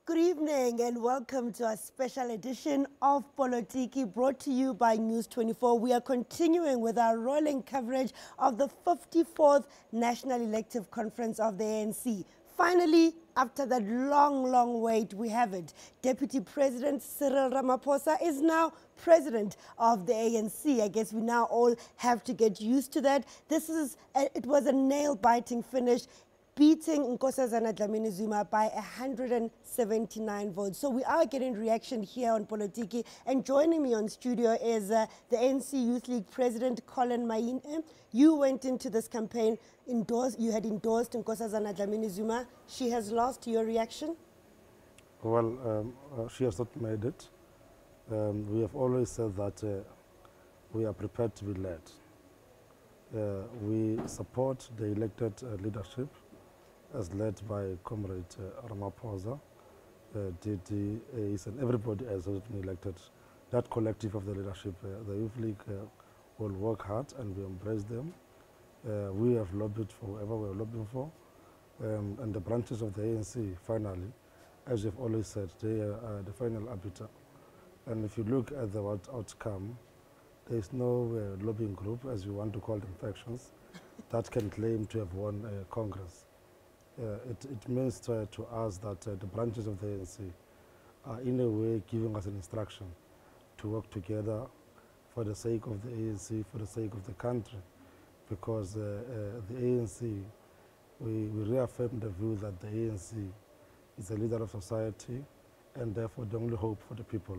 Good evening and welcome to a special edition of POLOTIKI brought to you by News 24. We are continuing with our rolling coverage of the 54th National Elective Conference of the ANC. Finally, after that long wait, we have it. Deputy President Cyril Ramaphosa is now president of the ANC. I guess we now all have to get used to that. It was a nail-biting finish, beating Nkosazana Dlamini-Zuma by 179 votes. So we are getting reaction here on POLOTIKI, and joining me on studio is the ANC Youth League President Colin Maine. You went into this campaign, you had endorsed Nkosazana Dlamini-Zuma. She has lost. Your reaction? Well, she has not made it. We have always said that we are prepared to be led. We support the elected leadership as led by Comrade Ramaphosa, Didi, Ace, and everybody else who has been elected. That collective of the leadership, the Youth League will work hard and we embrace them. We have lobbied for whoever we are lobbying for. And the branches of the ANC, finally, as you've always said, they are the final arbiter. And if you look at the outcome, there is no lobbying group, as you want to call them, factions, that can claim to have won Congress. It means to us that the branches of the ANC are in a way giving us an instruction to work together for the sake of the ANC, for the sake of the country, because the ANC, we reaffirm the view that the ANC is a leader of society and therefore the only hope for the people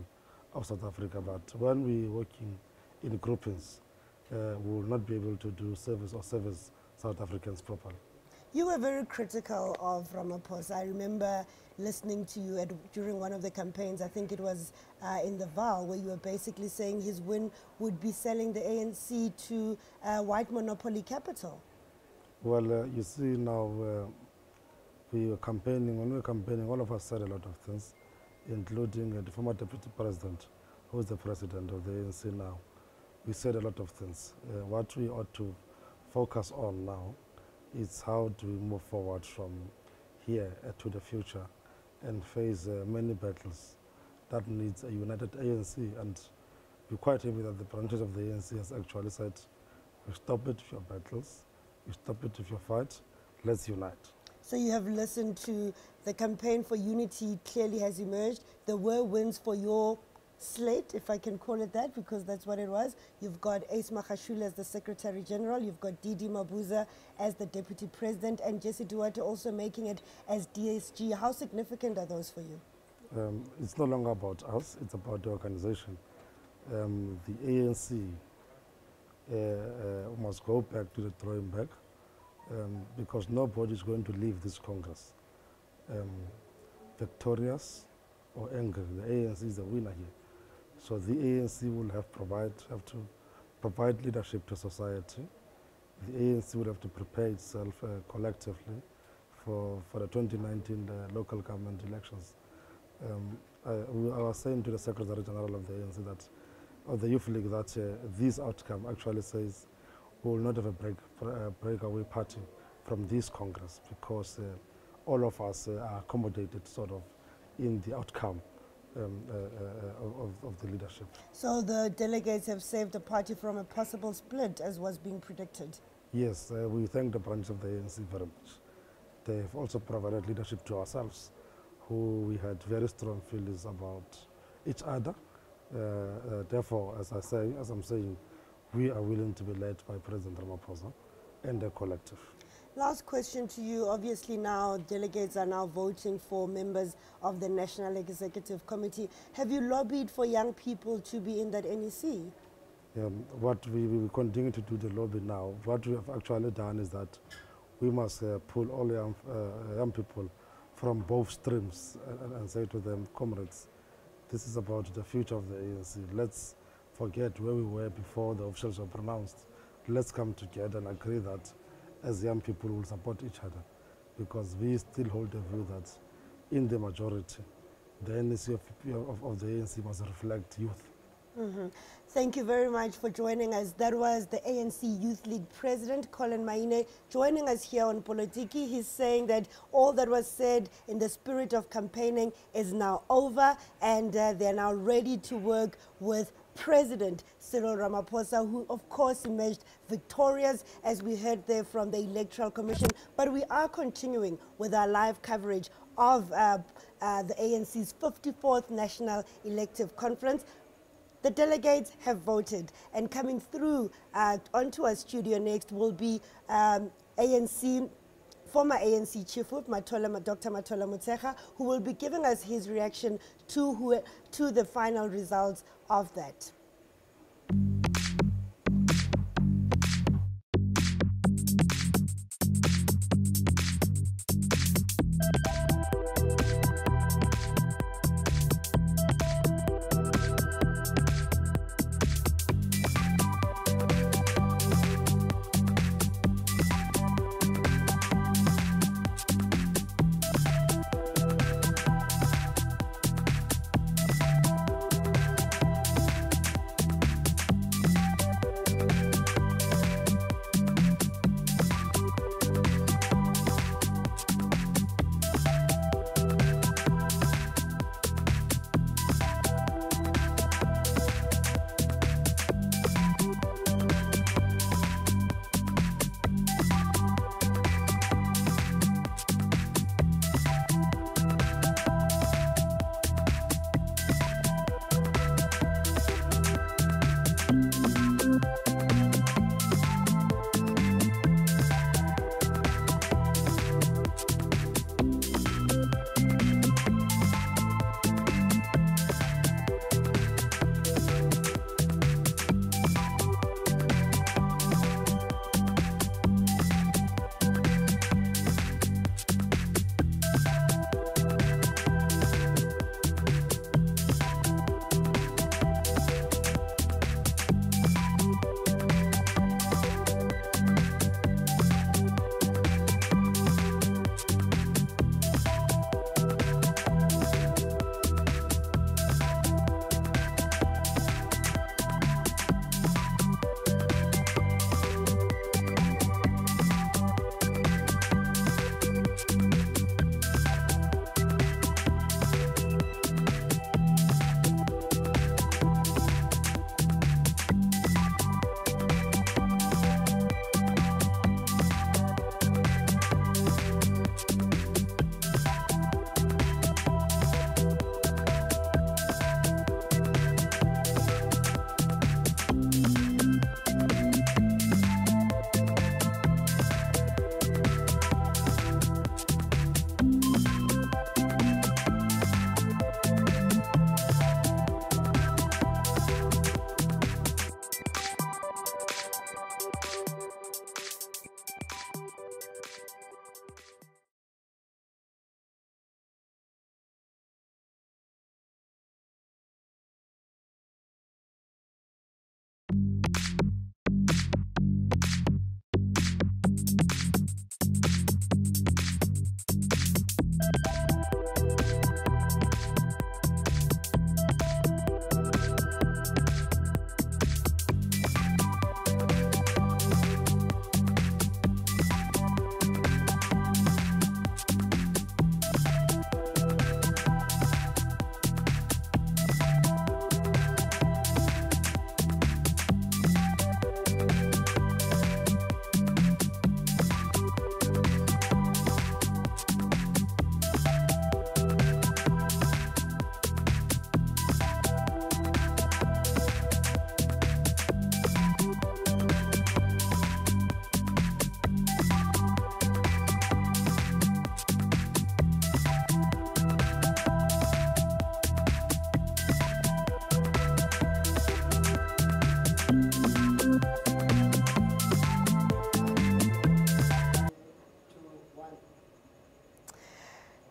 of South Africa. But when we're working in groupings, we will not be able to do service South Africans properly. You were very critical of Ramaphosa. I remember listening to you during one of the campaigns, I think it was in the Val, where you were basically saying his win would be selling the ANC to white monopoly capital. Well, you see now, we were campaigning. When we were campaigning, all of us said a lot of things, including the former deputy president, who is the president of the ANC now. We said a lot of things. What we ought to focus on now is how do we move forward from here to the future and face many battles that needs a united ANC. And we're quite happy that the branches of the ANC has actually said, we stop it with your battles, we stop it with your fight, let's unite. So you have listened to the campaign for unity clearly has emerged. There were wins for your slate, if I can call it that, because that's what it was. You've got Ace Magashule as the Secretary General, you've got Didi Mabuza as the Deputy President, and Jesse Duarte also making it as DSG. How significant are those for you? It's no longer about us, it's about the organization. The ANC must go back to the drawing board because nobody is going to leave this Congress victorious or angry. The ANC is the winner here. So the ANC will have to provide leadership to society. The ANC will have to prepare itself collectively for the 2019 local government elections. I was saying to the Secretary General of the ANC of the Youth League that this outcome actually says we will not have a breakaway party from this Congress because all of us are accommodated sort of in the outcome of the leadership. So the delegates have saved the party from a possible split, as was being predicted? Yes, we thank the branch of the ANC very much. They have also provided leadership to ourselves, who we had very strong feelings about each other. Therefore, as I'm saying, we are willing to be led by President Ramaphosa and the collective. Last question to you. Obviously now delegates are now voting for members of the National Executive Committee. Have you lobbied for young people to be in that NEC? What we continue to do the lobby now, what we have actually done is that we must pull all young people from both streams and say to them, comrades, this is about the future of the ANC. Let's forget where we were before the officials were pronounced. Let's come together and agree that as young people will support each other, because we still hold the view that in the majority, the NEC of the ANC must reflect youth Thank you very much for joining us. That was the ANC Youth League President, Colin Maine, joining us here on Polotiki. He's saying that all that was said in the spirit of campaigning is now over, and they're now ready to work with President Cyril Ramaphosa, who of course emerged victorious, as we heard there from the Electoral Commission. But we are continuing with our live coverage of the ANC's 54th National Elective Conference. The delegates have voted, and coming through onto our studio next will be former ANC Chief Whip, Dr. Matola Motshekga, who will be giving us his reaction to the final results of that.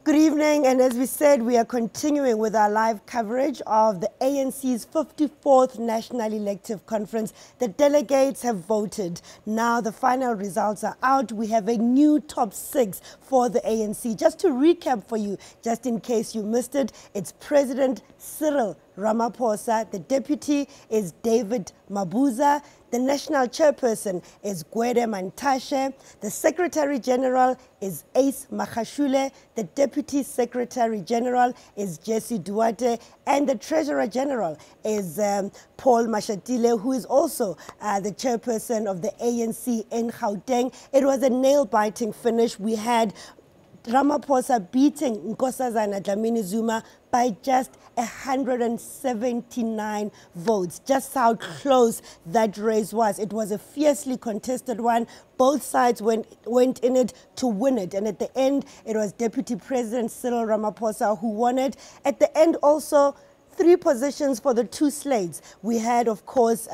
Good evening, and as we said, we are continuing with our live coverage of the ANC's 54th National Elective Conference. The delegates have voted. Now the final results are out. We have a new top 6 for the ANC. Just to recap for you, just in case you missed it, it's President Cyril Ramaphosa. The deputy is David Mabuza. The national chairperson is Gwede Mantashe. The secretary general is Ace Magashule. The deputy secretary general is Jesse Duarte. And the treasurer general is Paul Mashatile, who is also the chairperson of the ANC in Gauteng. It was a nail-biting finish. We had Ramaphosa beating Nkosazana Dlamini-Zuma by just 179 votes. Just how close that race was. It was a fiercely contested one. Both sides went in it to win it. And at the end, it was Deputy President Cyril Ramaphosa who won it. At the end also, 3 positions for the 2 slates. We had, of course,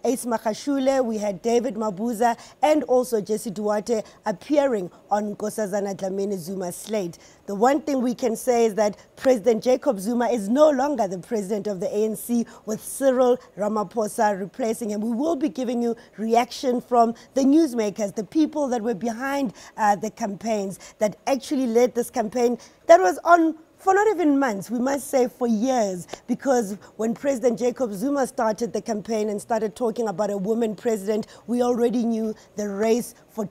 Ace Magashule, we had David Mabuza, and also Jesse Duarte appearing on Nkosazana Dlamini-Zuma's slate. The one thing we can say is that President Jacob Zuma is no longer the president of the ANC, with Cyril Ramaphosa replacing him. We will be giving you reaction from the newsmakers, the people that were behind the campaigns, that actually led this campaign that was on for not even months, we must say for years, because when President Jacob Zuma started the campaign and started talking about a woman president, we already knew the race for the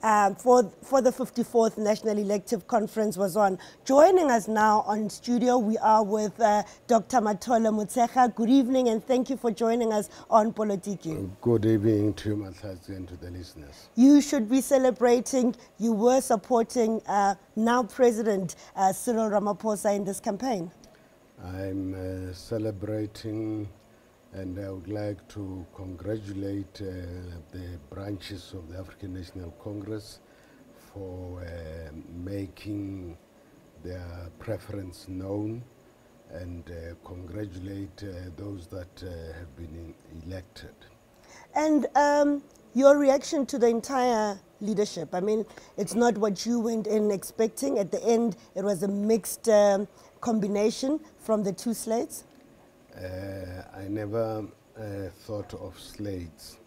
54th National Elective Conference was on. Joining us now on studio, we are with Dr. Mathola Motshekga. Good evening and thank you for joining us on Polotiki. Good evening to you, Mathazi, and to the listeners. You should be celebrating. You were supporting now President Cyril Ramaphosa in this campaign. I'm celebrating, and I would like to congratulate the branches of the African National Congress for making their preference known, and congratulate those that have been elected. And your reaction to the entire leadership? I mean, it's not what you went in expecting. At the end, it was a mixed combination from the 2 slates. I never thought of slates.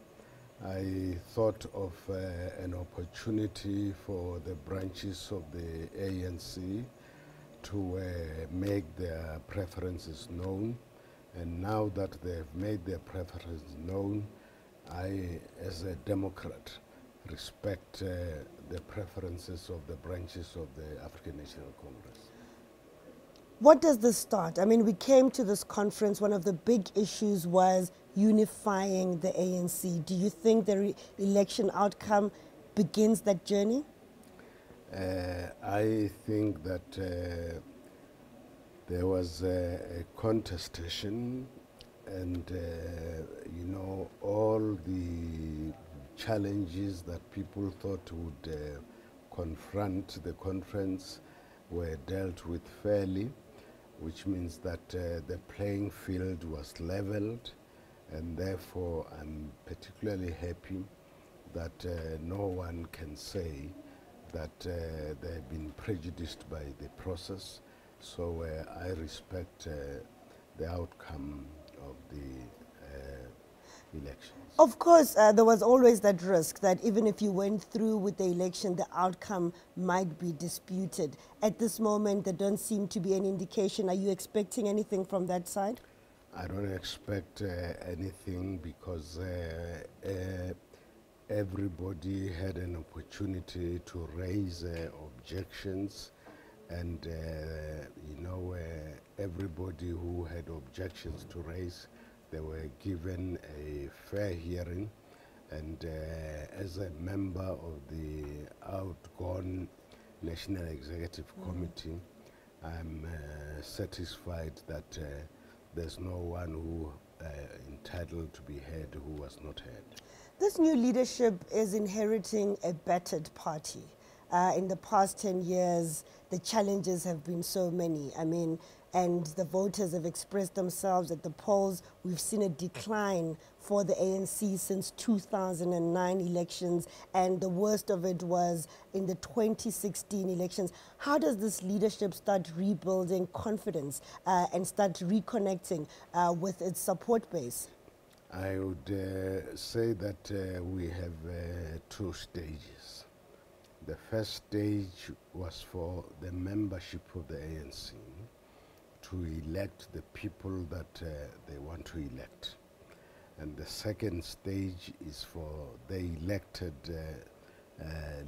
I thought of an opportunity for the branches of the ANC to make their preferences known. And now that they've made their preferences known, I, as a Democrat, respect the preferences of the branches of the African National Congress. What does this start? I mean, we came to this conference, one of the big issues was unifying the ANC. Do you think the election outcome begins that journey? I think that there was a contestation, and you know, all the challenges that people thought would confront the conference were dealt with fairly, which means that the playing field was leveled, and therefore I'm particularly happy that no one can say that they've been prejudiced by the process. So I respect the outcome of the elections. Of course, there was always that risk that even if you went through with the election, the outcome might be disputed. At this moment, there don't seem to be any indication. Are you expecting anything from that side? I don't expect anything, because everybody had an opportunity to raise objections, and you know, everybody who had objections to raise, they were given a fair hearing. And as a member of the outgone National Executive Committee, I'm satisfied that there's no one who entitled to be heard who was not heard. This new leadership is inheriting a battered party. In the past 10 years, the challenges have been so many. I mean, and the voters have expressed themselves at the polls. We've seen a decline for the ANC since 2009 elections, and the worst of it was in the 2016 elections. How does this leadership start rebuilding confidence and start reconnecting with its support base? I would say that we have 2 stages. The first stage was for the membership of the ANC to elect the people that they want to elect. And the second stage is for the elected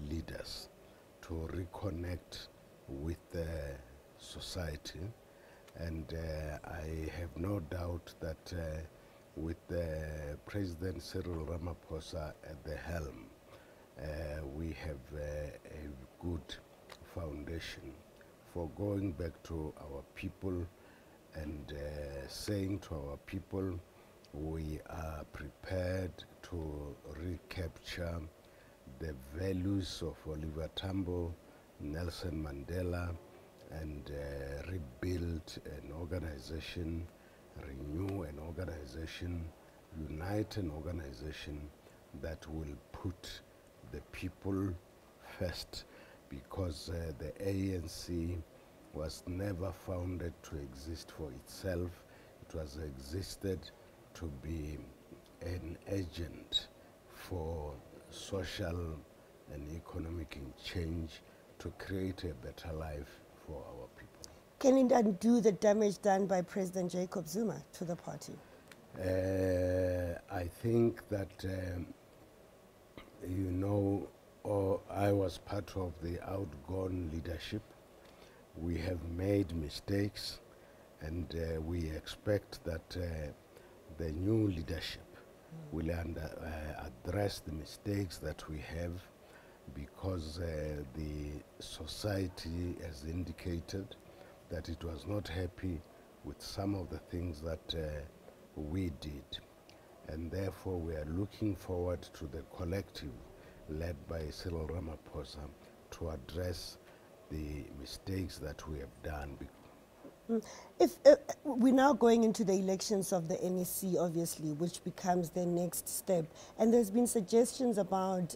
leaders to reconnect with the society. And I have no doubt that with President Cyril Ramaphosa at the helm, we have a good foundation for going back to our people and saying to our people, we are prepared to recapture the values of Oliver Tambo, Nelson Mandela, and rebuild an organization, renew an organization, unite an organization that will put the people first, because the ANC was never founded to exist for itself. It was existed to be an agent for social and economic change, to create a better life for our people. Can it undo the damage done by President Jacob Zuma to the party? I think that, you know, I was part of the outgone leadership. We have made mistakes, and we expect that the new leadership will address the mistakes that we have, because the society has indicated that it was not happy with some of the things that we did. And therefore we are looking forward to the collective led by Cyril Ramaphosa to address the mistakes that we have done. If we're now going into the elections of the NEC, obviously, which becomes the next step, and there's been suggestions about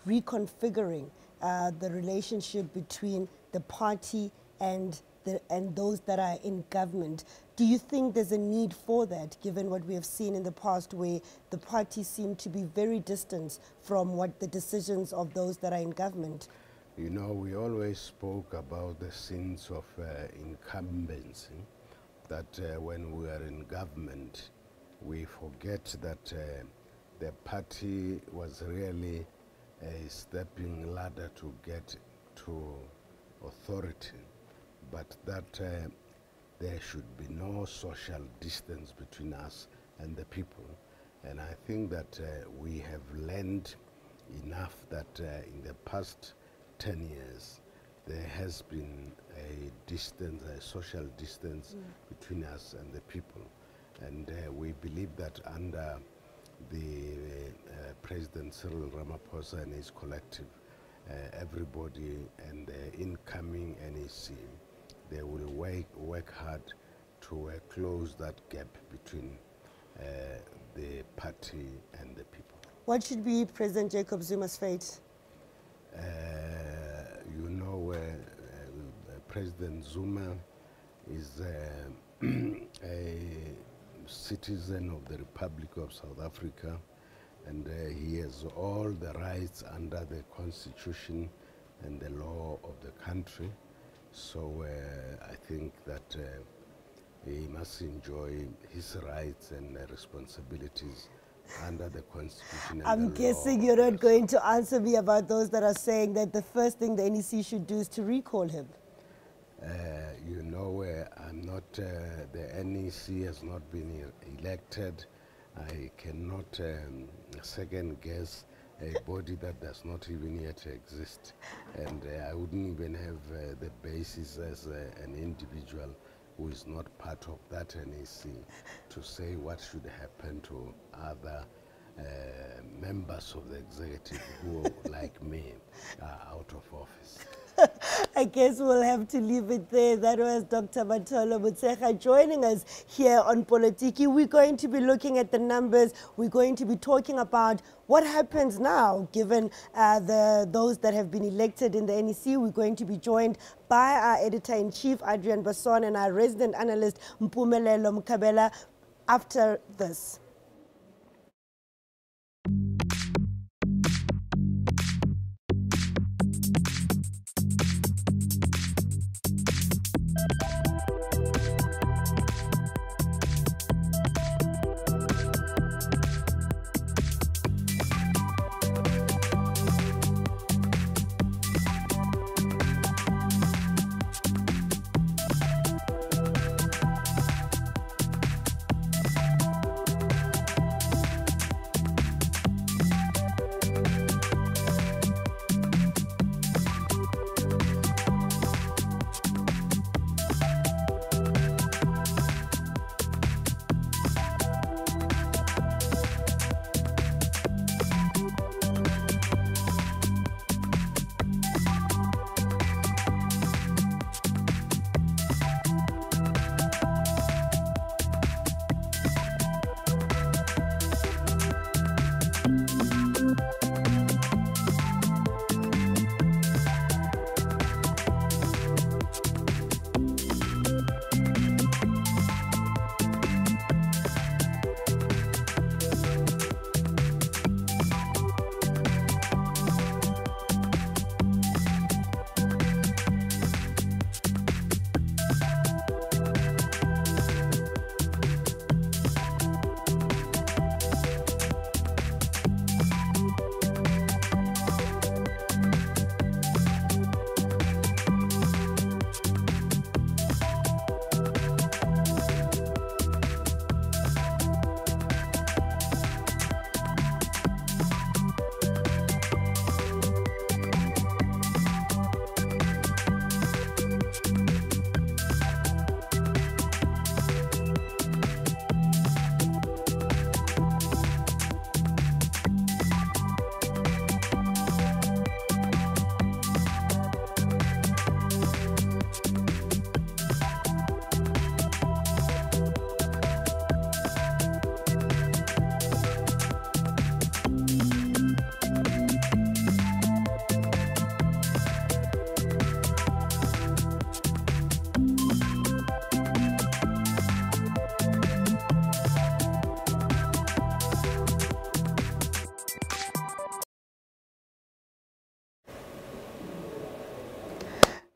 reconfiguring the relationship between the party and those that are in government. Do you think there's a need for that, given what we have seen in the past, where the party seem to be very distant from what the decisions of those that are in government? You know, we always spoke about the sins of incumbency, that when we are in government, we forget that the party was really a stepping ladder to get to authority, but that there should be no social distance between us and the people. And I think that we have learned enough that in the past 10 years, there has been a distance, a social distance between us and the people. And we believe that under the President Cyril Ramaphosa and his collective, everybody and the incoming NEC, they will work hard to close that gap between the party and the people. What should be President Jacob Zuma's fate? You know, President Zuma is a citizen of the Republic of South Africa, and he has all the rights under the Constitution and the law of the country. So I think that he must enjoy his rights and responsibilities under the Constitution and I'm the guessing law. you're not going to answer me about those that are saying that the first thing the NEC should do is to recall him. You know, I'm not, the NEC has not been elected. I cannot second guess a body that does not even yet exist. And I wouldn't even have the basis as an individual who is not part of that NEC to say what should happen to other members of the executive who, like me, are out of office. I guess we'll have to leave it there. That was Dr. Matolo Motshekga joining us here on Polotiki. We're going to be looking at the numbers. We're going to be talking about what happens now, given those that have been elected in the NEC. We're going to be joined by our editor-in-chief, Adrian Basson, and our resident analyst, Mpumelelo Mkabela, after this.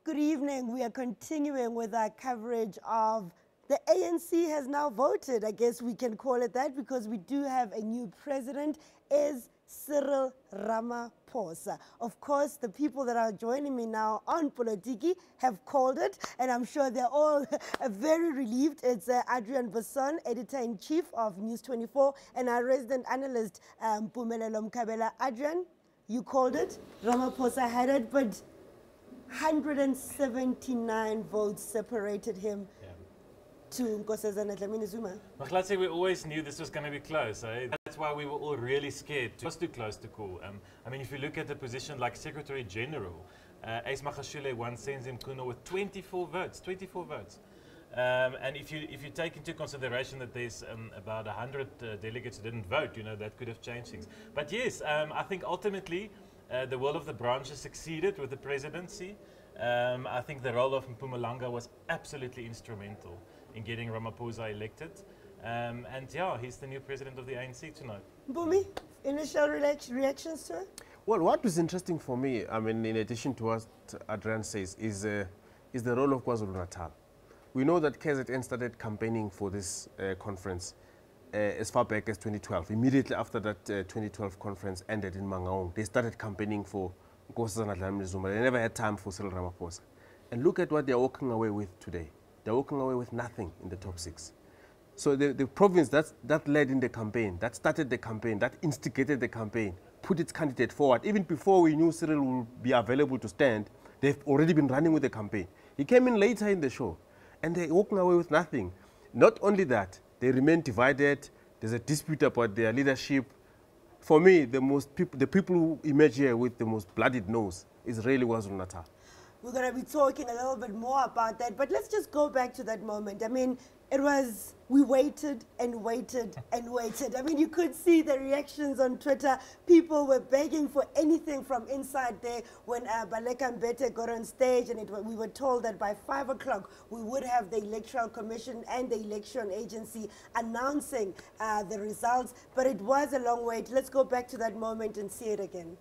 Good evening. We are continuing with our coverage of the ANC has now voted. I guess we can call it that because we do have a new president, is Cyril Ramaphosa. Of course, the people that are joining me now on Polotiki have called it, and I'm sure they're all very relieved. It's Adrian Basson, editor-in-chief of News 24, and our resident analyst, Pumelelo Mkabela. Adrian, you called it. Ramaphosa had it, but 179 votes separated him to Nkosazana Dlamini Zuma. Let's say we always knew this was going to be close. That's why we were all really scared. It was too close to call. I mean, if you look at the position like Secretary General, Ace Magashule once sends him Kuno with 24 votes. 24 votes. And if you take into consideration that there's about 100 delegates who didn't vote, you know, that could have changed things. But yes, I think ultimately the will of the branches succeeded with the presidency. I think the role of Mpumalanga was absolutely instrumental in getting Ramaphosa elected. And yeah, he's the new president of the ANC tonight. Mpumi, initial reactions to it? Well, what was interesting for me, I mean, in addition to what Adrian says, is the role of KwaZulu-Natal. We know that KZN started campaigning for this conference as far back as 2012. Immediately after that 2012 conference ended in Mangaung, they started campaigning for Nkosazana Dlamini Zuma. They never had time for Cyril Ramaphosa. And look at what they're walking away with today. They're walking away with nothing in the top 6. So the province that led in the campaign, that started the campaign, that instigated the campaign, put its candidate forward. Even before we knew Cyril would be available to stand, they've already been running with the campaign. He came in later in the show, and they're walking away with nothing. Not only that, they remain divided. There's a dispute about their leadership. For me, the people who emerge here with the most bloodied nose is really KwaZulu-Natal. We're going to be talking a little bit more about that, but let's just go back to that moment. I mean, we waited and waited and waited. I mean, you could see the reactions on Twitter. People were begging for anything from inside there when Baleka Mbete got on stage, and we were told that by 5 o'clock we would have the Electoral Commission and the Election Agency announcing the results. But it was a long wait. Let's go back to that moment and see it again.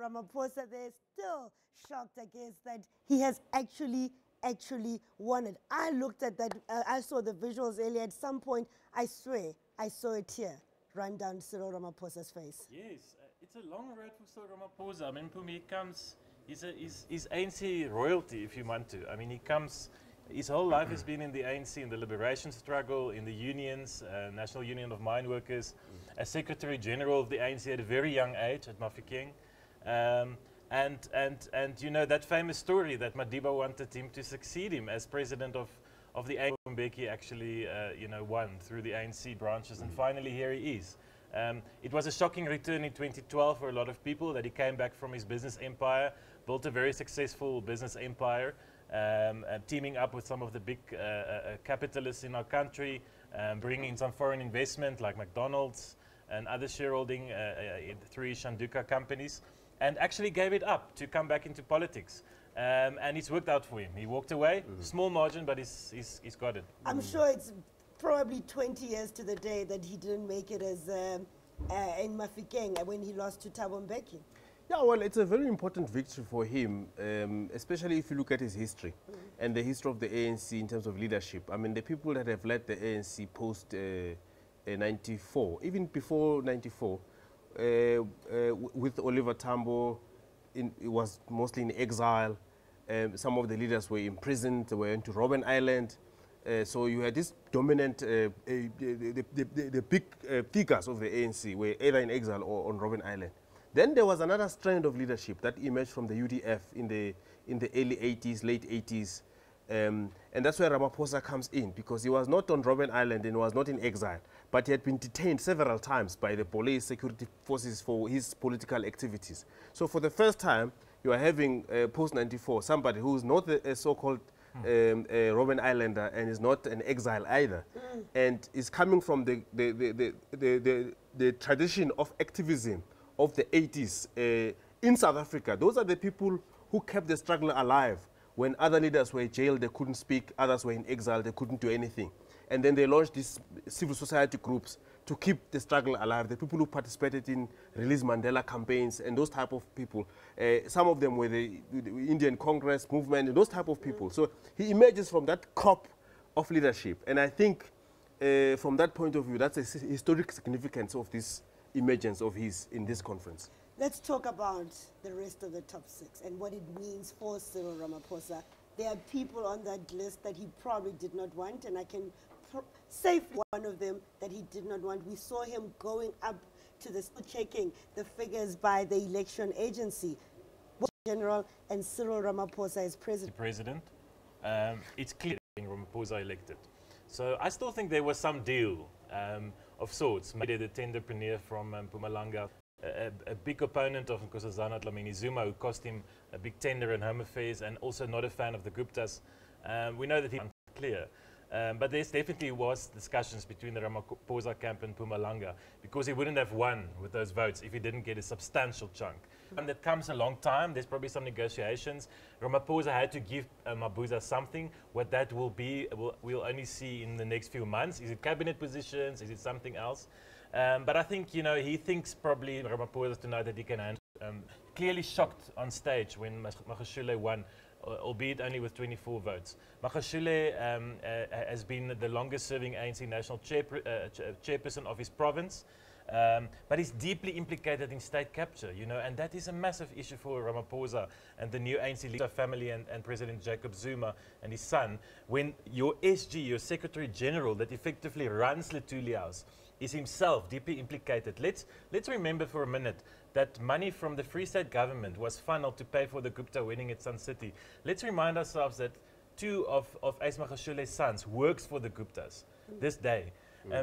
Ramaphosa, they're still shocked, I guess, that he has actually won it. I looked at that, I saw the visuals earlier. At some point, I swear, I saw a tear run down Cyril Ramaphosa's face. Yes, it's a long road for Cyril Ramaphosa. I mean, Mpumi comes, he's ANC royalty, if you want to. I mean, his whole life has been in the ANC, in the liberation struggle, in the unions, National Union of Mine Workers, as Secretary General of the ANC at a very young age at Mafikeng. And you know that famous story that Madiba wanted him to succeed him as president of the ANC. Mbeki actually you know, won through the ANC branches, and finally here he is. It was a shocking return in 2012 for a lot of people, that he came back from his business empire, built a very successful business empire, teaming up with some of the big capitalists in our country, bringing in some foreign investment like McDonald's and other shareholding through his Shanduka companies, and actually gave it up to come back into politics. And it's worked out for him. He walked away, small margin, but he's got it. I'm sure it's probably 20 years to the day that he didn't make it as in Mafikeng when he lost to Thabo Mbeki. Yeah, well, it's a very important victory for him, especially if you look at his history and the history of the ANC in terms of leadership. I mean, the people that have led the ANC post 94, even before 94, with Oliver Tambo, it was mostly in exile. Some of the leaders were imprisoned, they were into Robben Island. So you had this dominant, the big figures of the ANC were either in exile or on Robben Island. Then there was another strand of leadership that emerged from the UDF in the early 80s, late 80s. And that's where Ramaphosa comes in, because he was not on Robben Island and was not in exile, but he had been detained several times by the police security forces for his political activities. So for the first time, you are having post-94 somebody who's not a so-called Robben Islander and is not an exile either, and is coming from the tradition of activism of the 80s in South Africa. Those are the people who kept the struggle alive. When other leaders were jailed, they couldn't speak, others were in exile, they couldn't do anything. And then they launched these civil society groups to keep the struggle alive. The people who participated in Release Mandela campaigns and those type of people. Some of them were the Indian Congress movement and those type of people. So he emerges from that crop of leadership. And I think from that point of view, that's a historic significance of this emergence of his in this conference. Let's talk about the rest of the top 6 and what it means for Cyril Ramaphosa. There are people on that list that he probably did not want, and I can say for one of them that he did not want. We saw him going up to the checking the figures by the election agency. General and Cyril Ramaphosa as president. It's clear Ramaphosa elected. So I still think there was some deal of sorts. Maybe the tenderpreneur from Mpumalanga, a big opponent of Nkosazana Dlamini Zuma, who cost him a big tender in Home Affairs, and also not a fan of the Guptas. We know that he was unclear. But there definitely was discussions between the Ramaphosa camp and Mpumalanga, because he wouldn't have won with those votes if he didn't get a substantial chunk. And that comes a long time. There's probably some negotiations. Ramaphosa had to give Mabuza something. What that will be, we'll only see in the next few months. Is it cabinet positions? Is it something else? But I think, you know, he thinks probably Ramaphosa tonight that he can handle. Clearly shocked on stage when Magashule won, albeit only with 24 votes. Magashule has been the longest serving ANC national chairperson of his province, but he's deeply implicated in state capture, you know, and that is a massive issue for Ramaphosa and the new ANC leader family and President Jacob Zuma and his son. When your SG, your Secretary General that effectively runs Luthuli House, is himself deeply implicated. Let's remember for a minute that money from the Free State government was funneled to pay for the Gupta wedding at Sun City. Let's remind ourselves that 2 of Ace Magashule's sons works for the Guptas this day.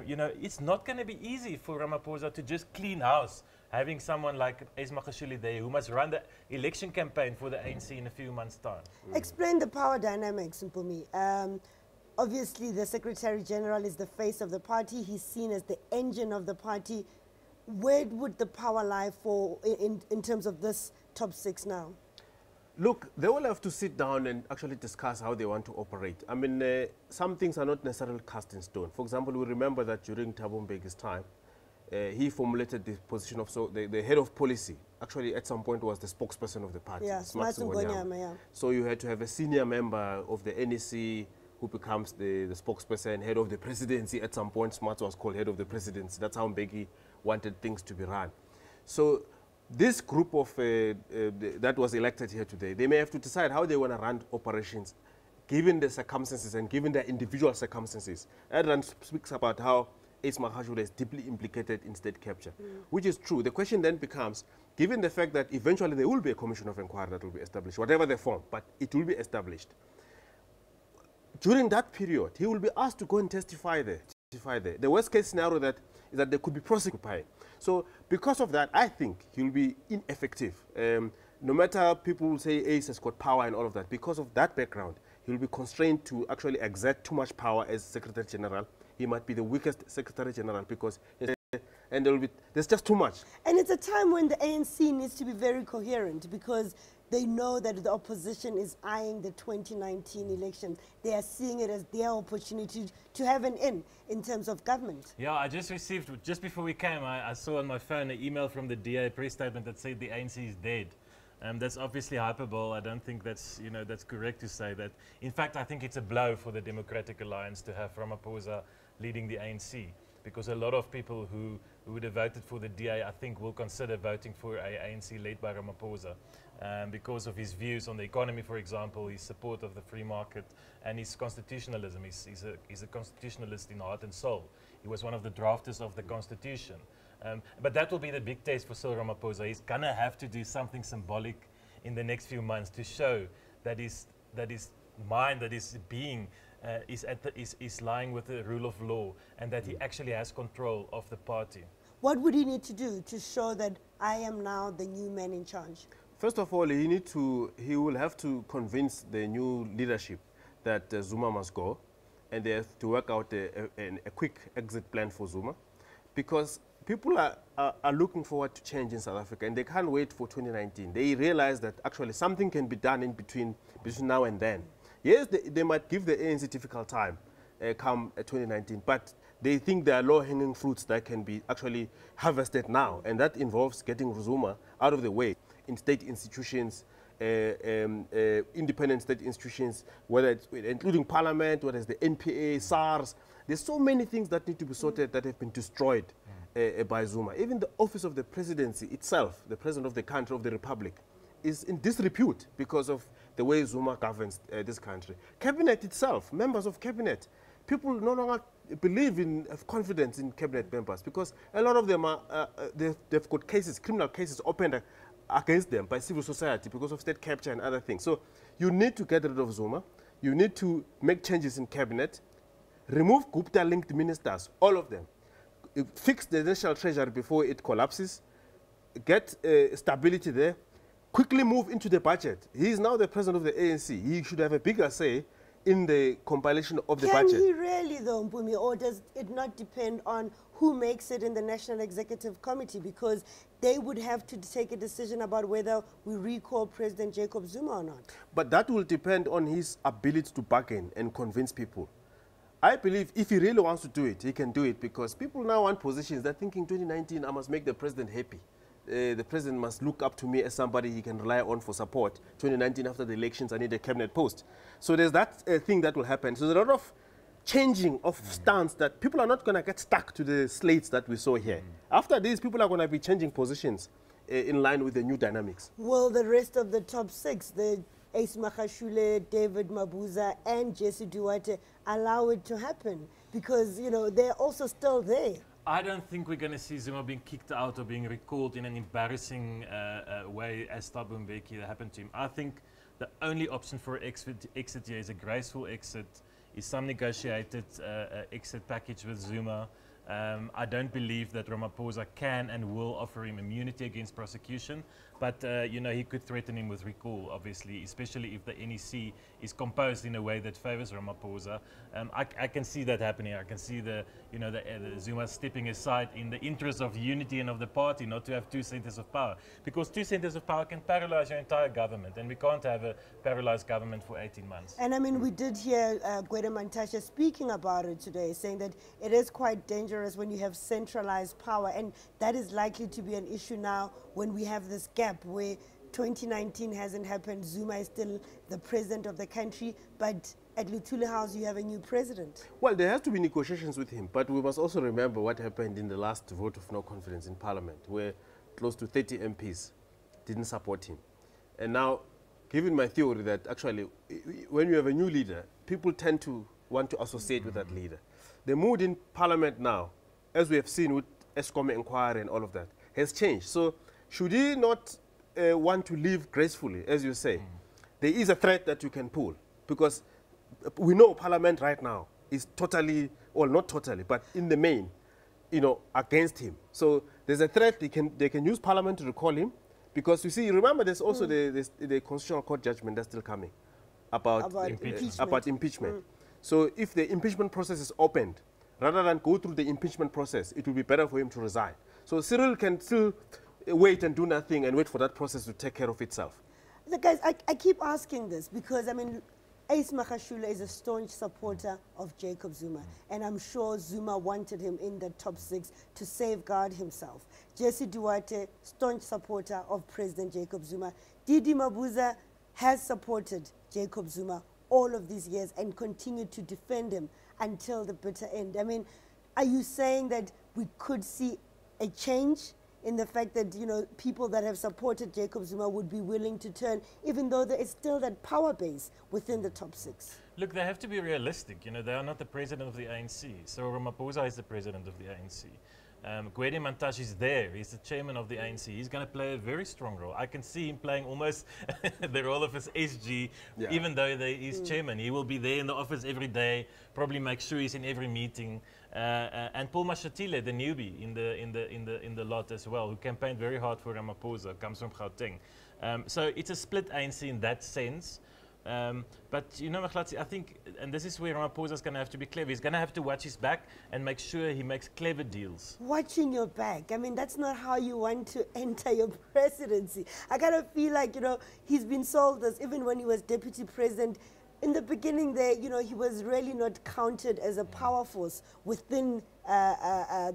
You know, it's not going to be easy for Ramaphosa to just clean house, having someone like Ace Magashule there who must run the election campaign for the ANC in a few months' time. Explain the power dynamics, Mpumi. Obviously, the Secretary General is the face of the party. He's seen as the engine of the party. Where would the power lie for in terms of this top 6 now? Look, they will have to sit down and actually discuss how they want to operate. I mean, some things are not necessarily cast in stone. For example, we remember that during Thabo Mbeki's time, he formulated the position of the head of policy. Actually, at some point, was the spokesperson of the party. Yeah, yeah. So you had to have a senior member of the NEC who becomes the spokesperson, head of the presidency. At some point, Smart was called head of the presidency. That's how Mbeki wanted things to be run. So this group of that was elected here today, they may have to decide how they want to run operations, given the circumstances and given their individual circumstances. Adrian speaks about how Ace Magashule is deeply implicated in state capture, which is true. The question then becomes, given the fact that eventually there will be a commission of inquiry that will be established, whatever the form, but it will be established. During that period, he will be asked to go and testify there. The worst case scenario is that they could be prosecuted. So because of that, I think he will be ineffective. No matter people will say Ace has got power and all of that, because of that background, he will be constrained to actually exert too much power as Secretary General. He might be the weakest Secretary General because there's just too much. And it's a time when the ANC needs to be very coherent, because they know that the opposition is eyeing the 2019 election. They are seeing it as their opportunity to have an in terms of government. Yeah, I just received, just before we came, I saw on my phone an email from the DA press statement that said the ANC is dead. That's obviously hyperbole. I don't think that's, you know, that's correct to say that. In fact, I think it's a blow for the Democratic Alliance to have Ramaphosa leading the ANC, because a lot of people who would have voted for the DA, I think, will consider voting for an ANC led by Ramaphosa. Because of his views on the economy, for example, his support of the free market, and his constitutionalism. He's a constitutionalist in heart and soul. He was one of the drafters of the Constitution. But that will be the big test for Cyril Ramaphosa. He's going to have to do something symbolic in the next few months to show that his mind, that his being is lying with the rule of law, and that he actually has control of the party. What would he need to do to show that I am now the new man in charge? First of all, he will have to convince the new leadership that Zuma must go, and they have to work out a quick exit plan for Zuma, because people are looking forward to change in South Africa, and they can't wait for 2019. They realize that actually something can be done in between now and then. Yes, they might give the ANC difficult time come 2019, but they think there are low-hanging fruits that can be actually harvested now, and that involves getting Zuma out of the way in state institutions, independent state institutions, whether it's including parliament, whether it's the NPA, SARS. There's so many things that need to be sorted that have been destroyed by Zuma. Even the office of the presidency itself, the president of the country, of the republic, is in disrepute because of the way Zuma governs this country. Cabinet itself, members of cabinet, people no longer believe in, have confidence in cabinet members because a lot of them are, they've got cases, criminal cases opened against them by civil society because of state capture and other things. So you need to get rid of Zuma. You need to make changes in cabinet, remove Gupta-linked ministers, all of them. Fix the national treasury before it collapses, get stability there, quickly move into the budget. He is now the president of the ANC. He should have a bigger say in the compilation of the budget. Can he really though, Mpumi, or does it not depend on who makes it in the National Executive Committee? Because they would have to take a decision about whether we recall President Jacob Zuma or not. But that will depend on his ability to bargain and convince people. I believe if he really wants to do it, he can do it, because people now want positions. They're thinking 2019, I must make the president happy. The president must look up to me as somebody he can rely on for support. 2019, after the elections, I need a cabinet post. So there's that thing that will happen. So there's a lot of changing of stance that people are not going to get stuck to the slates that we saw here. After this, people are going to be changing positions in line with the new dynamics. Will the rest of the top six, the Ace Magashule, David Mabuza, and Jesse Duarte, allow it to happen? Because, you know, they're also still there. I don't think we're going to see Zuma being kicked out or being recalled in an embarrassing way as Thabo Mbeki happened to him. I think the only option for exit here is a graceful exit, is some negotiated exit package with Zuma. I don't believe that Ramaphosa can and will offer him immunity against prosecution, but you know, he could threaten him with recall, obviously, especially if the NEC is composed in a way that favors Ramaphosa. I can see that happening. I can see the Zuma stepping aside in the interest of unity and of the party, not to have two centers of power, because two centers of power can paralyze your entire government, and we can't have a paralyzed government for 18 months. And I mean, we did hear Gwede Mantashe speaking about it today, saying that it is quite dangerous when you have centralized power, and that is likely to be an issue now when we have this gap where 2019 hasn't happened. Zuma is still the president of the country, but at Luthuli House you have a new president. Well, there has to be negotiations with him, but we must also remember what happened in the last vote of no confidence in Parliament, where close to 30 MPs didn't support him. And now, given my theory that actually when you have a new leader, people tend to want to associate with that leader. The mood in Parliament now, as we have seen with ESCOM inquiry and all of that, has changed. So should he not want to leave gracefully, as you say, there is a threat that you can pull, because we know Parliament right now is totally, well, not totally, but in the main, you know, against him. So there's a threat. They can use Parliament to recall him, because you see, remember, there's also the Constitutional Court judgment that's still coming about impeachment. So if the impeachment process is opened, rather than go through the impeachment process, it will be better for him to resign. So Cyril can still wait and do nothing and wait for that process to take care of itself. Look, guys, I keep asking this because, I mean, Ace Magashule is a staunch supporter of Jacob Zuma, and I'm sure Zuma wanted him in the top six to safeguard himself. Jesse Duarte, staunch supporter of President Jacob Zuma. Didi Mabuza has supported Jacob Zuma all of these years and continued to defend him until the bitter end. I mean, are you saying that we could see a change in the fact that, you know, people that have supported Jacob Zuma would be willing to turn, even though there is still that power base within the top six? Look, they have to be realistic. You know, they are not the president of the ANC. So Ramaphosa is the president of the ANC. Gwede Mantashe is there. He's the chairman of the ANC. He's going to play a very strong role. I can see him playing almost the role of his SG, even though he's chairman. He will be there in the office every day, probably make sure he's in every meeting. And Paul Mashatile, the newbie in the lot as well, who campaigned very hard for Ramaphosa, comes from Gauteng. So it's a split ANC in that sense. But you know, Mkhatsi, I think, and this is where Ramaphosa is going to have to be clever. He's going to have to watch his back and make sure he makes clever deals. Watching your back. I mean, that's not how you want to enter your presidency. I kind of feel like, you know, he's been sold as, even when he was deputy president, in the beginning there, you know, he was really not counted as a power force within that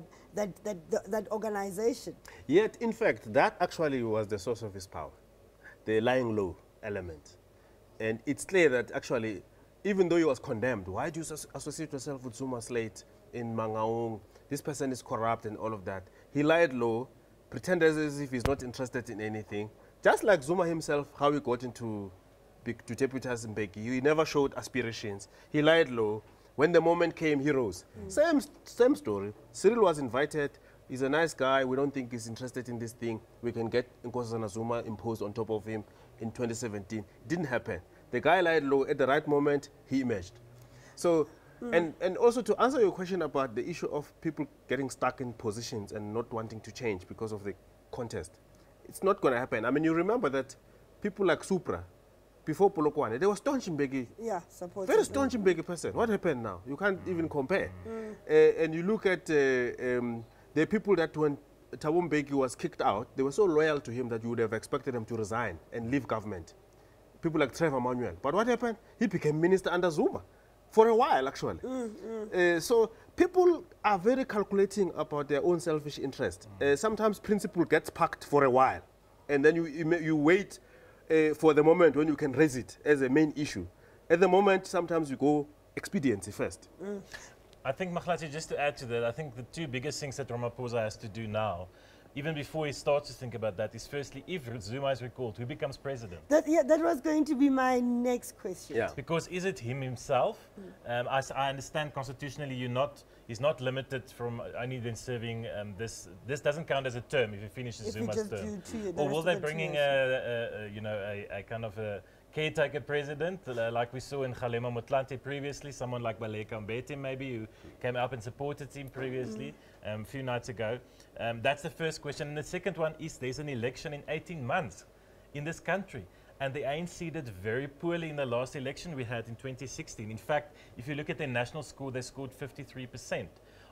organization. Yet, in fact, that actually was the source of his power, the lying low element. And it's clear that actually, even though he was condemned, why do you associate yourself with Zuma Slate in Mangaung? This person is corrupt and all of that. He lied low, pretended as if he's not interested in anything. Just like Zuma himself, how he got to deputize Mbeki. He never showed aspirations. He lied low. When the moment came, he rose. Same story. Cyril was invited. He's a nice guy. We don't think he's interested in this thing. We can get Nkosazana Zuma imposed on top of him in 2017. It didn't happen. The guy lied low. At the right moment, he emerged. So, and also to answer your question about the issue of people getting stuck in positions and not wanting to change because of the contest, it's not going to happen. I mean, you remember that people like Supra, before Polokwane, they were staunch Mbeki. Yeah, supported. Very staunch Mbeki person. What happened now? You can't even compare. And you look at the people that when Thabo Mbeki was kicked out, they were so loyal to him that you would have expected him to resign and leave government. People like Trevor Manuel. But what happened? He became minister under Zuma for a while, actually. So people are very calculating about their own selfish interest. Sometimes principle gets parked for a while, and then you wait for the moment when you can raise it as a main issue. At the moment, sometimes you go expediency first. I think, Mkhatsi, just to add to that, I think the two biggest things that Ramaphosa has to do now, even before he starts to think about that, is firstly, if Zuma is recalled, who becomes president? That was going to be my next question. Yeah. Because is it him himself? As I understand constitutionally, he's not limited from only then serving this. This doesn't count as a term if he finishes Zuma's term. Or will they bring in a kind of a caretaker president, like we saw in Kgalema Motlanthe previously, someone like Baleka Mbete maybe, who came up and supported him previously a few nights ago. That's the first question. And the second one is there's an election in 18 months in this country. And the ANC did very poorly in the last election we had in 2016. In fact, if you look at their national score, they scored 53%.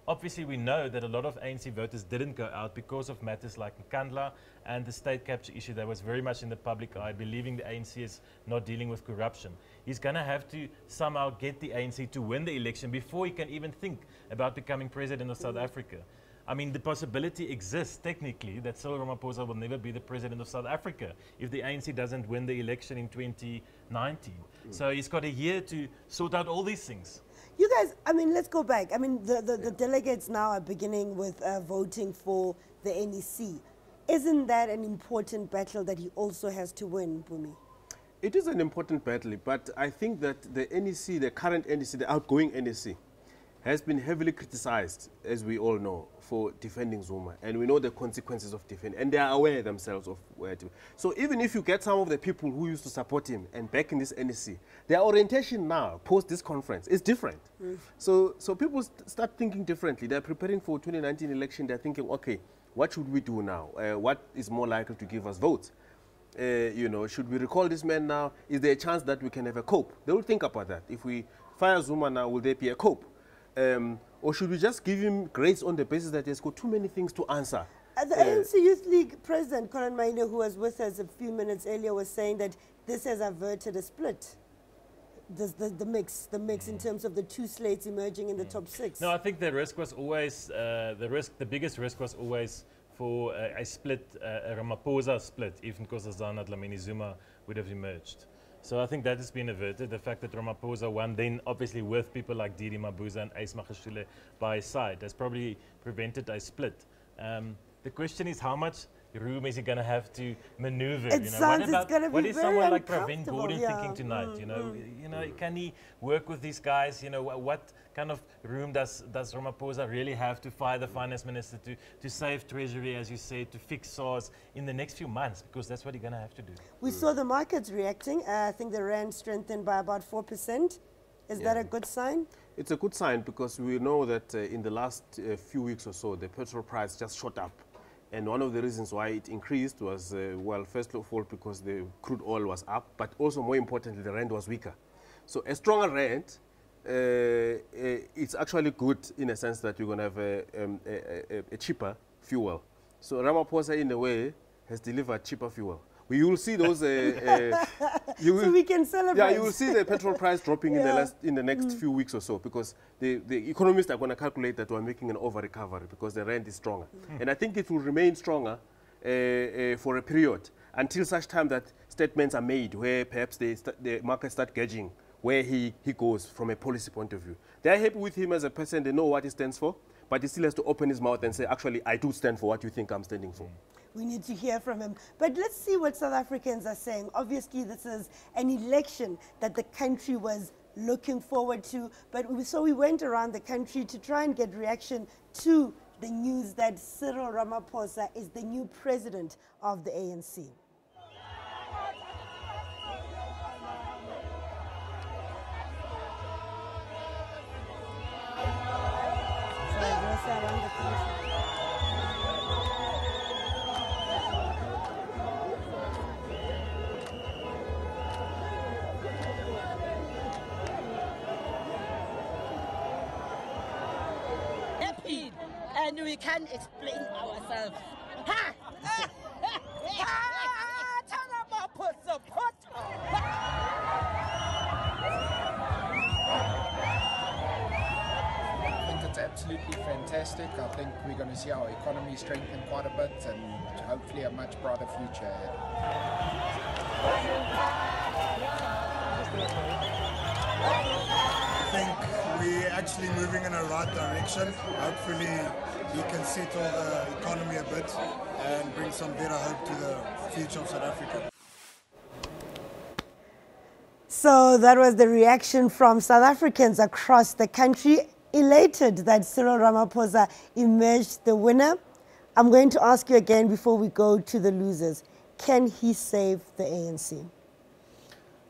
Obviously, we know that a lot of ANC voters didn't go out because of matters like Nkandla and the state capture issue that was very much in the public eye, believing the ANC is not dealing with corruption. He's going to have to somehow get the ANC to win the election before he can even think about becoming president of South Africa. I mean, the possibility exists technically that Cyril Ramaphosa will never be the president of South Africa if the ANC doesn't win the election in 2019. So he's got a year to sort out all these things. You guys, I mean, let's go back. I mean, the delegates now are beginning with voting for the NEC. Isn't that an important battle that he also has to win, Bumi? It is an important battle, but I think that the NEC, the current NEC, the outgoing NEC, has been heavily criticized, as we all know, for defending Zuma. And we know the consequences of defending, and they are aware themselves of where to. So even if you get some of the people who used to support him and back in this NEC, their orientation now, post this conference, is different. So people start thinking differently. They're preparing for 2019 election. They're thinking, okay, what should we do now? What is more likely to give us votes? You know, should we recall this man now? Is there a chance that we can have a cope? They will think about that. If we fire Zuma now, will there be a cope? Or should we just give him grace on the basis that he's got too many things to answer? The ANC Youth League president, Colin Maina, who was with us a few minutes earlier, was saying that this has averted a split. The mix in terms of the two slates emerging in the top six. No, I think the risk was always, the biggest risk was always for a split, a Ramaphosa split, if Nkosazana Dlamini Zuma would have emerged. So I think that has been averted. The fact that Ramaphosa won, then obviously with people like Didi Mabuza and Ace Magashule by his side, has probably prevented a split. The question is how much room is he going to have to maneuver? It sounds it's going to be what is very someone like Pravin uncomfortable, Gordhan yeah. thinking tonight? You know, can he work with these guys? You know, what kind of room does Ramaphosa really have to fire the finance minister, to save treasury, as you said, to fix SARS in the next few months? Because that's what he's going to have to do. We saw the markets reacting. I think the rand strengthened by about 4%. Is that a good sign? It's a good sign because we know that in the last few weeks or so, the petrol price just shot up. And one of the reasons why it increased was, well, first of all, because the crude oil was up, but also more importantly, the rand was weaker. So a stronger rand, it's actually good in a sense that you're going to have a cheaper fuel. So Ramaphosa, in a way, has delivered cheaper fuel. You will see those. So we can celebrate. Yeah, you will see the petrol price dropping in the next few weeks or so, because the economists are going to calculate that we're making an over recovery because the rand is stronger, and I think it will remain stronger for a period until such time that statements are made where perhaps the market start gauging where he goes from a policy point of view. They are happy with him as a person. They know what he stands for, but he still has to open his mouth and say, actually, I do stand for what you think I'm standing for. We need to hear from him. But let's see what South Africans are saying. Obviously, this is an election that the country was looking forward to. But so we went around the country to try and get reaction to the news that Cyril Ramaphosa is the new president of the ANC. Around the country. Happy, and we can't explain ourselves. Ha! It's absolutely fantastic. I think we're going to see our economy strengthen quite a bit and hopefully a much brighter future ahead. I think we're actually moving in the right direction. Hopefully we can settle the economy a bit and bring some better hope to the future of South Africa. So that was the reaction from South Africans across the country, elated that Cyril Ramaphosa emerged the winner. I'm going to ask you again before we go to the losers. Can he save the ANC?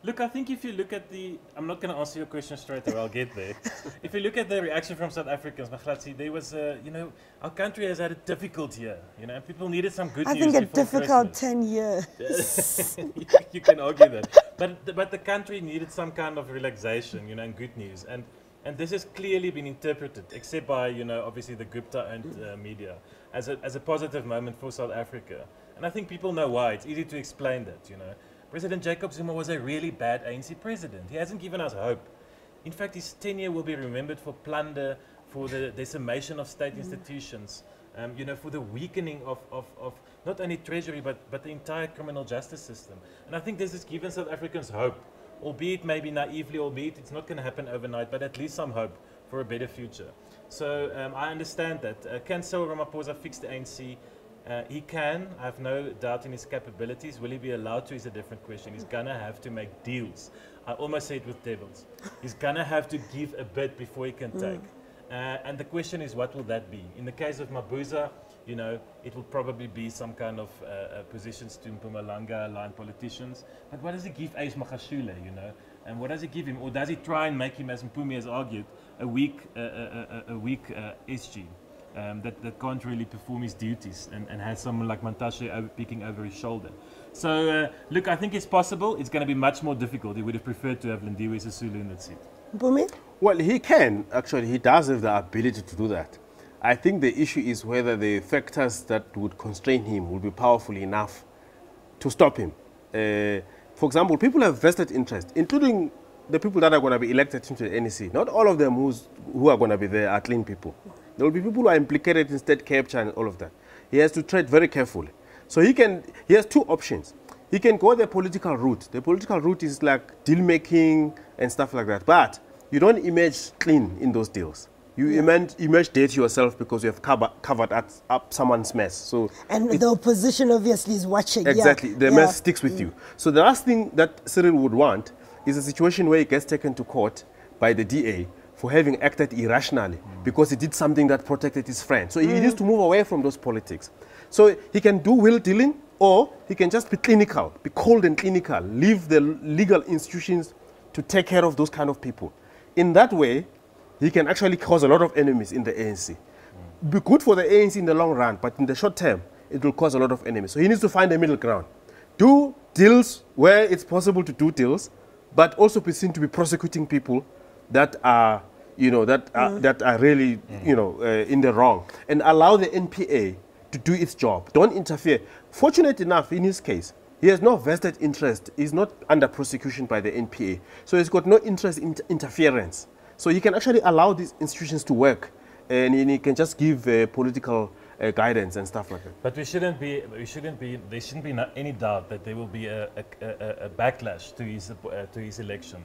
Look, I think if you look at I'm not going to answer your question straight away, I'll get there. If you look at the reaction from South Africans, there was, our country has had a difficult year, and people needed some good news. I think a difficult Christmas. 10 years. You can argue that. But the country needed some kind of relaxation, and good news. And this has clearly been interpreted, except by, obviously the Gupta-owned media, as a positive moment for South Africa. And I think people know why. It's easy to explain that, President Jacob Zuma was a really bad ANC president. He hasn't given us hope. In fact, his tenure will be remembered for plunder, for the decimation of state institutions, for the weakening of not only treasury, but the entire criminal justice system. And I think this has given South Africans hope, albeit maybe naively, albeit it's not going to happen overnight, but at least some hope for a better future. So I understand that. Can Cyril Ramaphosa fix the ANC? He can. I have no doubt in his capabilities. Will he be allowed to is a different question. He's going to have to make deals. I almost said with devils. He's going to have to give a bit before he can take. And the question is, what will that be? In the case of Mabuza, it will probably be some kind of positions to Mpumalanga aligned politicians. But what does he give Ace Magashule, And what does he give him? Or does he try and make him, as Mpumi has argued, a weak SG? That can't really perform his duties and has someone like Mantashe peeking over his shoulder. So, look, I think it's possible. It's going to be much more difficult. He would have preferred to have Lindiwe Sisulu in that seat. Mpumi? Well, he can. Actually, he does have the ability to do that. I think the issue is whether the factors that would constrain him will be powerful enough to stop him. For example, people have vested interest, including the people that are going to be elected into the NEC. Not all of them who are going to be there are clean people. There will be people who are implicated in state capture and all of that. He has to tread very carefully. So he has two options. He can go the political route. The political route is like deal making and stuff like that. But you don't emerge clean in those deals. You emerge dead to yourself because you have covered up someone's mess. So and the opposition obviously is watching. Exactly, the mess sticks with you. So the last thing that Cyril would want is a situation where he gets taken to court by the DA for having acted irrationally because he did something that protected his friend. So he needs to move away from those politics. So he can do will dealing, or he can just be clinical, be cold and clinical, leave the legal institutions to take care of those kind of people. In that way, he can actually cause a lot of enemies in the ANC. Be good for the ANC in the long run, but in the short term, it will cause a lot of enemies. So he needs to find a middle ground. Do deals where it's possible to do deals, but also be seen to be prosecuting people that are, that are really, in the wrong, and allow the NPA to do its job. Don't interfere. Fortunate enough, in his case, he has no vested interest. He's not under prosecution by the NPA. So he's got no interest in interference. So he can actually allow these institutions to work, and he can just give political guidance and stuff like that. But there shouldn't be any doubt that there will be a backlash to his election.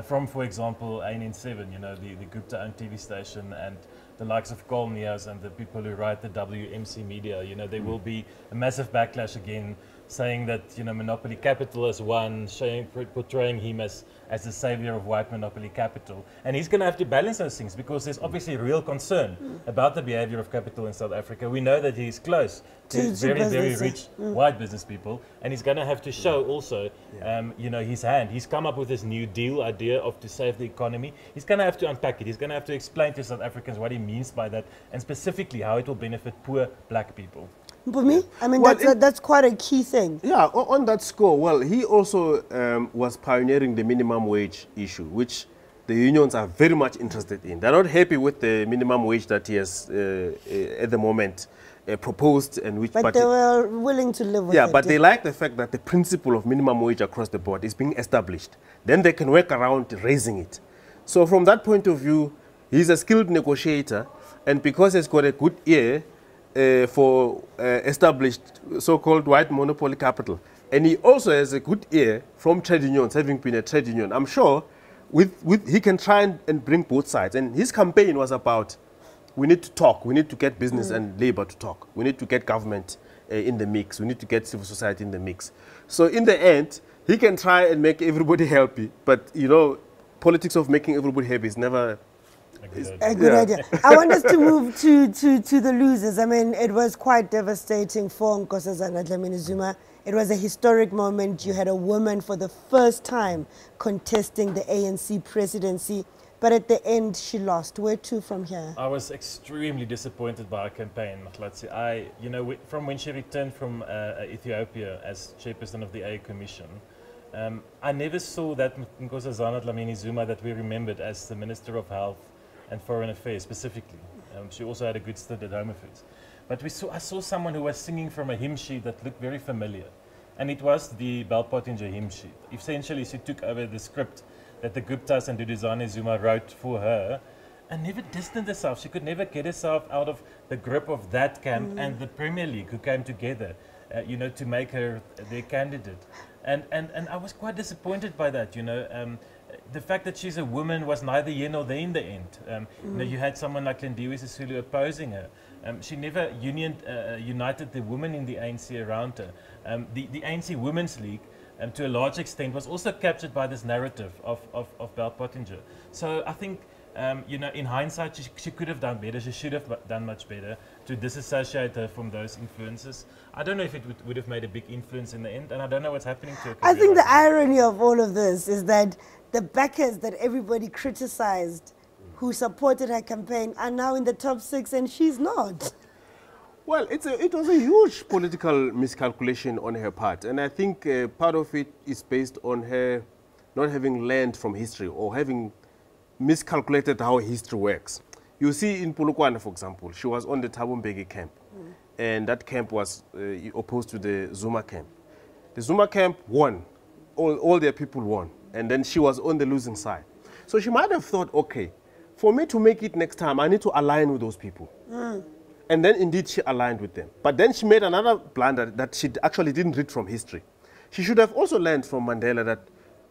From, for example, ANN7, the Gupta-owned TV station, and the likes of Colneas and the people who write the WMC media, there will be a massive backlash again, saying that monopoly capital has won, portraying him as the savior of white monopoly capital, and he's going to have to balance those things because there's obviously real concern about the behavior of capital in South Africa. We know that he's close to very rich white business people, and he's going to have to show also, his hand. He's come up with this New Deal idea to save the economy. He's going to have to unpack it. He's going to have to explain to South Africans what he means by that, and specifically how it will benefit poor black people. For me, I mean, that's quite a key thing. Yeah, on that score, well, he also was pioneering the minimum wage issue, which the unions are very much interested in. They're not happy with the minimum wage that he has at the moment proposed, and which. But they were willing to live with it. Yeah, but they like the fact that the principle of minimum wage across the board is being established. Then they can work around raising it. So from that point of view, he's a skilled negotiator, and because he's got a good ear for established so-called white monopoly capital. And he also has a good ear from trade unions, having been a trade union. I'm sure he can try and bring both sides. And his campaign was about, we need to talk. We need to get business and labor to talk. We need to get government in the mix. We need to get civil society in the mix. So in the end, he can try and make everybody happy. But, politics of making everybody happy is never a good idea. I want us to move to the losers. I mean, it was quite devastating for Nkosazana Dlamini-Zuma. It was a historic moment. You had a woman for the first time contesting the ANC presidency, but at the end she lost. Where to from here? I was extremely disappointed by her campaign, Matlatsi. From when she returned from Ethiopia as chairperson of the A Commission, I never saw that Nkosazana Dlamini-Zuma that we remembered as the Minister of Health and Foreign Affairs specifically. She also had a good stint at Home Affairs. But I saw someone who was singing from a hymn sheet that looked very familiar. And it was the Belpottinger hymn sheet. Essentially, she took over the script that the Guptas and Duduzane Zuma wrote for her and never distanced herself. She could never get herself out of the grip of that camp and the Premier League, who came together, to make her their candidate. And I was quite disappointed by that, the fact that she's a woman was neither here nor there in the end. You had someone like Lindiwe Sisulu opposing her. She never united the women in the ANC around her. The ANC Women's League, to a large extent, was also captured by this narrative of Belpottinger. So I think, in hindsight, she could have done better. She should have done much better to disassociate her from those influences. I don't know if it would have made a big influence in the end, and I don't know what's happening to her. I think the irony of all of this is that the backers that everybody criticized who supported her campaign are now in the top 6 and she's not. Well, it was a huge political miscalculation on her part, and I think part of it is based on her not having learned from history or having miscalculated how history works. You see in Polokwane, for example, she was on the Thabo Mbeki camp, and that camp was opposed to the Zuma camp. The Zuma camp won. All their people won, and then she was on the losing side. So she might have thought, okay, for me to make it next time, I need to align with those people. And then indeed she aligned with them. But then she made another blunder that she actually didn't read from history. She should have also learned from Mandela that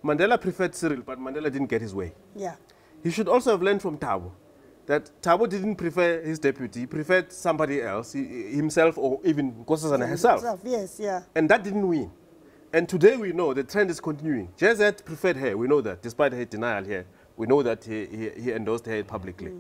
Mandela preferred Cyril, but Mandela didn't get his way. Yeah. He should also have learned from Thabo that Thabo didn't prefer his deputy, he preferred somebody else, himself or even Nkosazana herself. Yes, yeah. And that didn't win. And today we know the trend is continuing. JZ preferred her, we know that, despite her denial here. We know that he endorsed her publicly.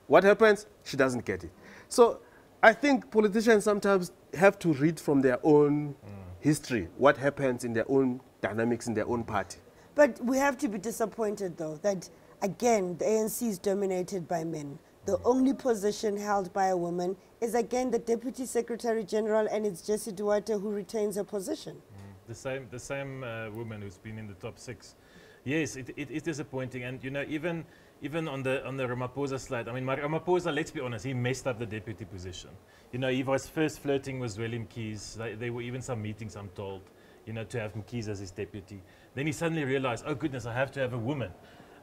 What happens? She doesn't get it. So I think politicians sometimes have to read from their own history, what happens in their own dynamics in their own party. But we have to be disappointed, though, that, again, the ANC is dominated by men. The only position held by a woman is, again, the Deputy Secretary General, and it's Jessie Duarte who retains her position. The same woman who's been in the top 6. Yes, it is disappointing, and you know, even on the Ramaphosa slide, I mean, Ramaphosa, let's be honest, he messed up the deputy position. You know, he was first flirting with Willem Keys. There were even some meetings, I'm told, you know, to have Mkhize as his deputy. Then he suddenly realized, oh goodness, I have to have a woman.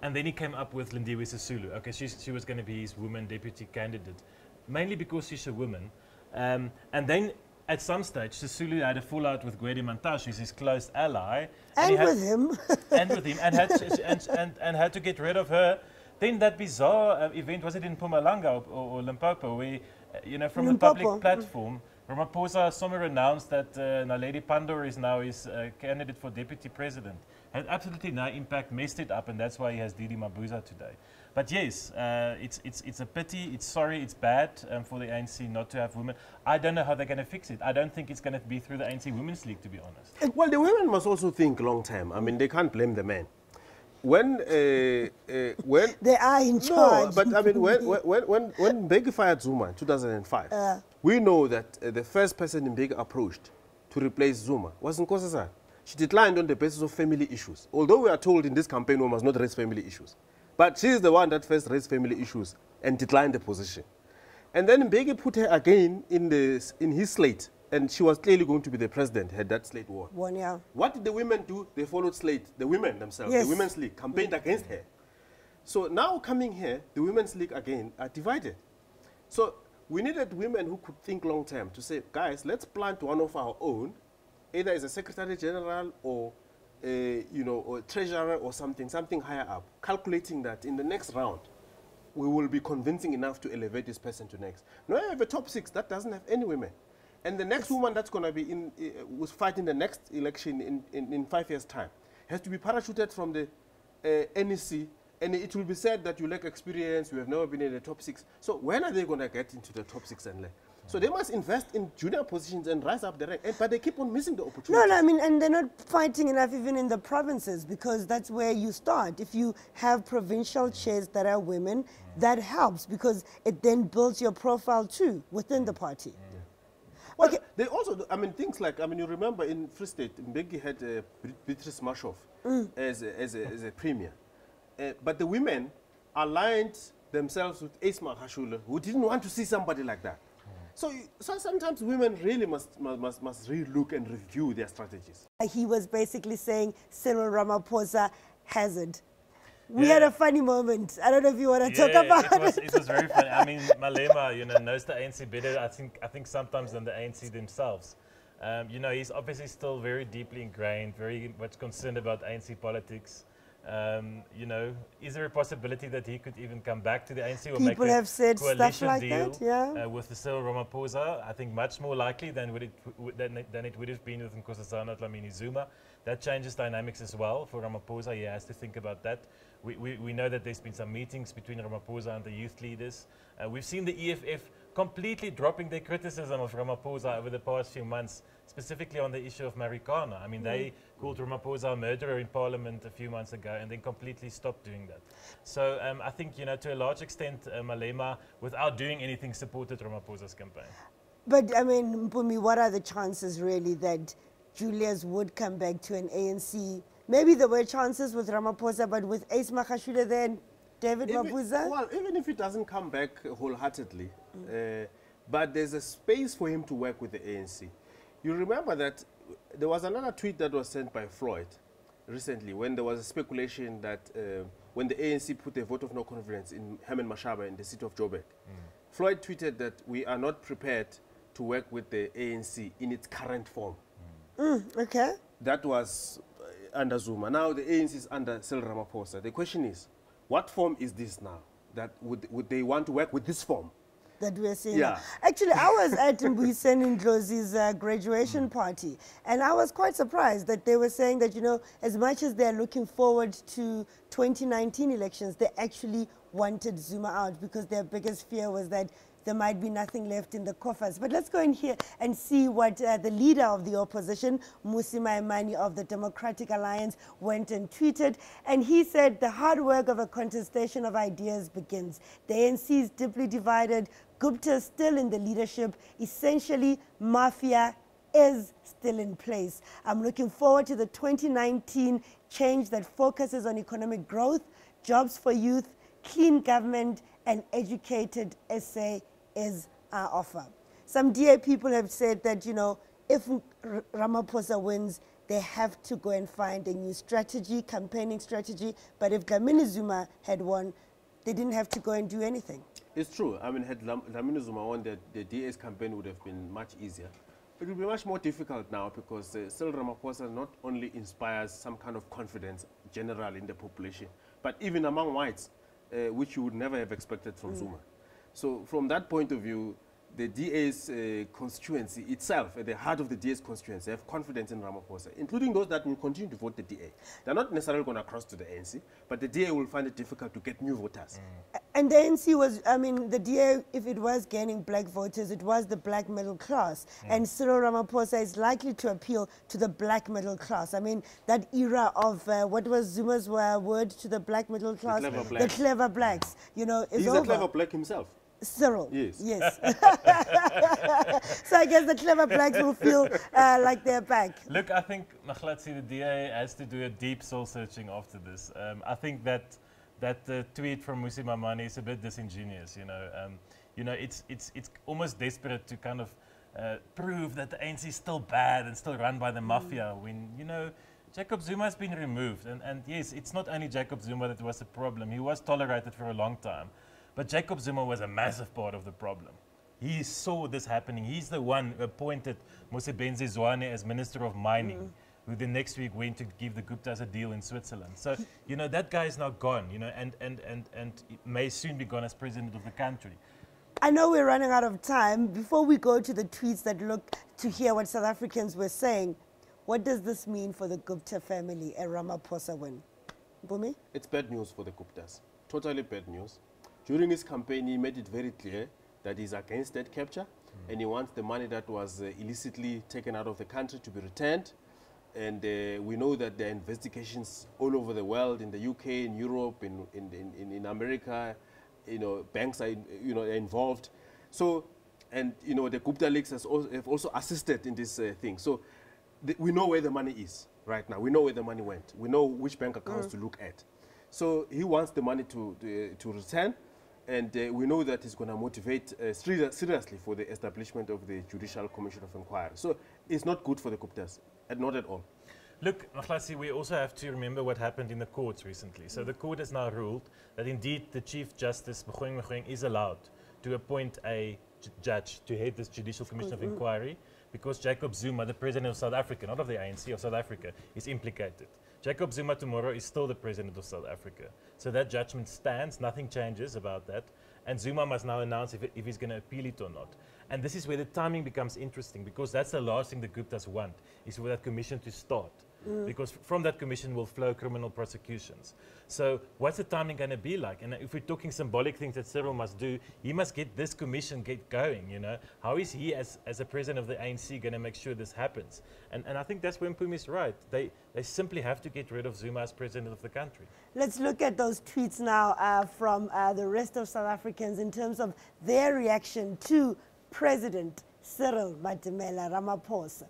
And then he came up with Lindiwe Sisulu. Okay, she was going to be his woman deputy candidate, mainly because she's a woman. And then at some stage, Sisulu had a fallout with Gwede Mantashe, who's his close ally. And with him. and had to get rid of her. Then that bizarre event, was it in Mpumalanga or Limpopo, where, you know, from the public platform, Ramaphosa somewhere announced that Naledi Pandor is now his candidate for deputy president. Had absolutely no impact, messed it up, and that's why he has Didi Mabuza today. But yes, it's a pity, it's sorry, it's bad for the ANC not to have women. I don't know how they're going to fix it. I don't think it's going to be through the ANC Women's League, to be honest. Well, the women must also think long term. I mean, they can't blame the men. When they are in charge. No, but I mean, when Mbeki fired Zuma in 2005, we know that the first person Mbeki approached to replace Zuma was Nkosazana. She declined on the basis of family issues. Although we are told in this campaign we must not raise family issues. But she is the one that first raised family issues and declined the position. And then Mbeki put her again in his slate. And she was clearly going to be the president had that slate won. Yeah. What did the women do? They followed slate. The women themselves, the Women's League, campaigned against her. So now coming here, the Women's League again are divided. So we needed women who could think long term to say, guys, let's plant one of our own, either as a Secretary General or or treasurer or something higher up, calculating that in the next round, we will be convincing enough to elevate this person to next. Now you have a top 6 that doesn't have any women. And the next woman that's going to be was fighting the next election in 5 years' time has to be parachuted from the NEC, and it will be said that you lack experience, you have never been in the top 6. So when are they going to get into the top 6 and so they must invest in junior positions and rise up the rank, but they keep on missing the opportunity. No, I mean, and they're not fighting enough even in the provinces, because that's where you start. If you have provincial chairs that are women, that helps, because it then builds your profile too within the party. Well, they also, I mean, things like, I mean, you remember in Free State, Mbeki had Beatrice Marshoff as a premier. But the women aligned themselves with Esma Hashula, who didn't want to see somebody like that. So sometimes women really must re-look and review their strategies. He was basically saying Cyril Ramaphosa has it. We had a funny moment. I don't know if you want to talk about it. It was very funny. I mean, Malema, knows the ANC better, I think sometimes than the ANC themselves. He's obviously still very deeply ingrained, very much concerned about ANC politics. Is there a possibility that he could even come back to the ANC or make a coalition deal with the Cyril Ramaphosa? I think much more likely than it would have been with Nkosazana Dlamini Zuma. That changes dynamics as well for Ramaphosa. He has to think about that. We know that there's been some meetings between Ramaphosa and the youth leaders. We've seen the EFF completely dropping their criticism of Ramaphosa over the past few months, specifically on the issue of Marikana. I mean, they called Ramaphosa a murderer in Parliament a few months ago and then completely stopped doing that. So I think, to a large extent, Malema, without doing anything, supported Ramaphosa's campaign. But, I mean, Mpumi, what are the chances, really, that Julius would come back to an ANC? Maybe there were chances with Ramaphosa, but with Ace Magashule then, David Mabuza? Well, even if he doesn't come back wholeheartedly, but there's a space for him to work with the ANC. You remember that there was another tweet that was sent by Floyd recently when there was a speculation that when the ANC put a vote of no confidence in Herman Mashaba in the seat of Joburg, Floyd tweeted that we are not prepared to work with the ANC in its current form. Okay. That was under Zuma. Now the ANC is under Cyril Ramaphosa. The question is, what form is this now? that would they want to work with this form? That we're seeing. Yeah. Actually, I was at Mbuyiseni Ndlozi's graduation party, and I was quite surprised that they were saying that, you know, as much as they're looking forward to 2019 elections, they actually wanted Zuma out because their biggest fear was that there might be nothing left in the coffers. But let's go in here and see what the leader of the opposition, Mmusi Maimane of the Democratic Alliance, went and tweeted. And he said, the hard work of a contestation of ideas begins. The ANC is deeply divided. Gupta is still in the leadership. Essentially, mafia is still in place. I'm looking forward to the 2019 change that focuses on economic growth, jobs for youth, clean government, and educated SA is our offer. Some DA people have said that, you know, if Ramaphosa wins, they have to go and find a new strategy, campaigning strategy. But if Dlamini Zuma had won, they didn't have to go and do anything. It's true. I mean, had Dlamini Zuma won, the DA's campaign would have been much easier. It will be much more difficult now because Cyril Ramaphosa not only inspires some kind of confidence generally in the population, but even among whites, which you would never have expected from Zuma. So from that point of view, the DA's constituency itself, at the heart of the DA's constituency, have confidence in Ramaphosa, including those that will continue to vote the DA. They're not necessarily going to cross to the ANC, but the DA will find it difficult to get new voters. And the ANC was, I mean, the DA, if it was gaining black voters, it was the black middle class. And Cyril Ramaphosa is likely to appeal to the black middle class. I mean, that era of, what was Zuma's word to the black middle class? The clever blacks, you know, is over. He's a clever black himself. Cyril. Yes. Yes. So I guess the clever blacks will feel like they're back. Look, I think Maglatsi, the DA has to do a deep soul searching after this. I think that tweet from Mmusi Maimane is a bit disingenuous. You know, it's almost desperate to kind of prove that the ANC is still bad and still run by the mafia when, you know, Jacob Zuma has been removed. And yes, it's not only Jacob Zuma that was the problem. He was tolerated for a long time. But Jacob Zuma was a massive part of the problem. He saw this happening. He's the one who appointed Mosebenzi Zwane as Minister of Mining, who the next week went to give the Guptas a deal in Switzerland. So, you know, that guy is now gone, you know, and may soon be gone as president of the country. I know we're running out of time. Before we go to the tweets that look to hear what South Africans were saying, what does this mean for the Gupta family, a Ramaphosa win? Bumi? It's bad news for the Guptas. Totally bad news. During his campaign, he made it very clear that he's against debt capture and he wants the money that was illicitly taken out of the country to be returned. And we know that there are investigations all over the world, in the UK, in Europe, in America. You know, banks are, you know, involved. So, and, you know, the Gupta leaks have also assisted in this thing. So we know where the money is right now. We know where the money went. We know which bank accounts to look at. So he wants the money to return. And we know that he's going to motivate seriously for the establishment of the Judicial Commission of Inquiry. So it's not good for the Guptas, not at all. Look, Maglatsi, we also have to remember what happened in the courts recently. So the court has now ruled that indeed the Chief Justice, Mogoeng, is allowed to appoint a judge to head this Judicial Commission of Inquiry because Jacob Zuma, the president of South Africa, not of the ANC, of South Africa, is implicated. Jacob Zuma tomorrow is still the president of South Africa. So that judgment stands, nothing changes about that. And Zuma must now announce if he's going to appeal it or not. And this is where the timing becomes interesting because that's the last thing the Guptas want, is for that commission to start. Because from that commission will flow criminal prosecutions. So what's the timing going to be like? And if we're talking symbolic things that Cyril must do, he must get this commission going, you know. How is he, as a president of the ANC, going to make sure this happens? And I think that's where Mpumi is right. They simply have to get rid of Zuma as president of the country. Let's look at those tweets now from the rest of South Africans in terms of their reaction to President Cyril Ramaphosa.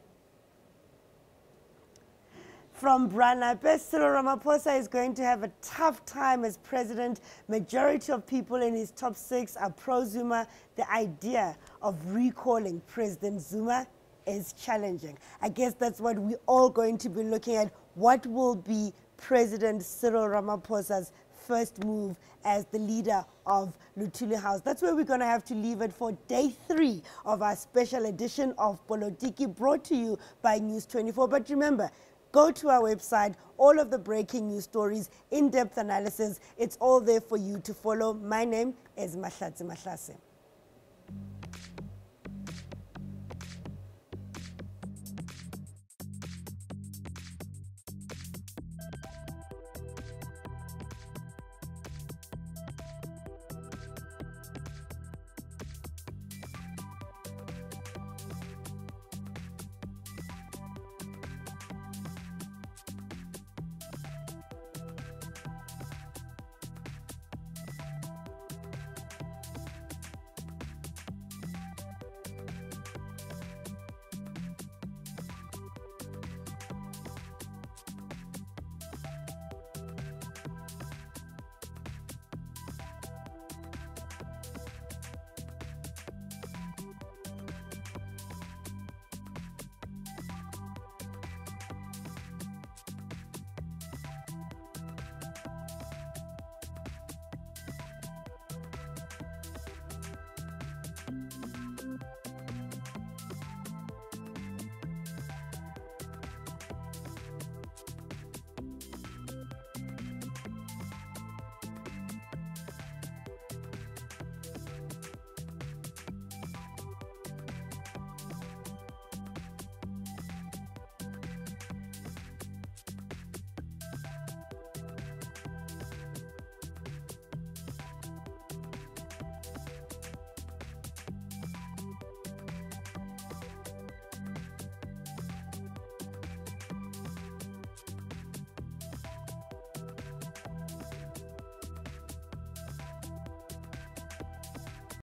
From Branape, Cyril Ramaphosa is going to have a tough time as president. Majority of people in his top 6 are pro-Zuma. The idea of recalling President Zuma is challenging. I guess that's what we're all going to be looking at. What will be President Cyril Ramaphosa's first move as the leader of Luthuli House? That's where we're going to have to leave it for day 3 of our special edition of Polotiki, brought to you by News 24. But remember, Go to our website, all of the breaking news stories, in-depth analysis, it's all there for you to follow. My name is Mahlatsi Mahlase.